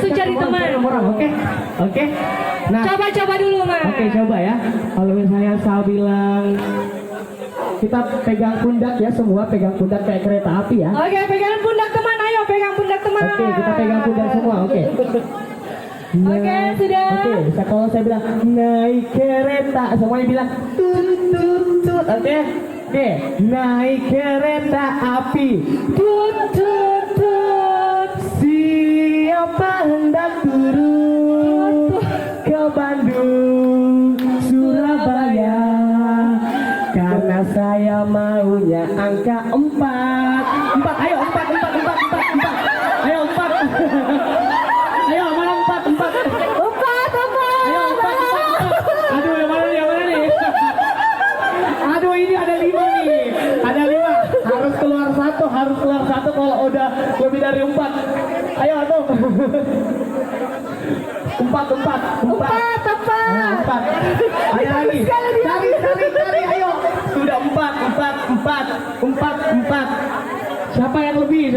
langsung cari teman. Oke, oke. Nah, Coba dulu mas. oke, coba ya. Kalau misalnya saya bilang kita pegang pundak ya, semua pegang pundak kayak kereta api ya. Oke, pegangan pundak teman, ayo pegang pundak teman. Oke, kita pegang pundak semua. Oke. Oke, sudah. Oke, kalau saya bilang naik kereta, semuanya bilang tut tut tut. Oke. Oke, naik kereta api. Tut tut tut. Siapa hendak turun ke Bandung, Surabaya? Karena saya maunya angka 4. Ayo 4. Ayo 4. Ayo mana 4. Ayo 4. Aduh, yang mana nih? Aduh, ini ada 5 nih. Ada 5. Harus keluar satu kalau udah lebih dari 4. Ayo tuh. 4. Ayo lagi. Cari. Ayo. Sudah 4. Siapa yang lebih?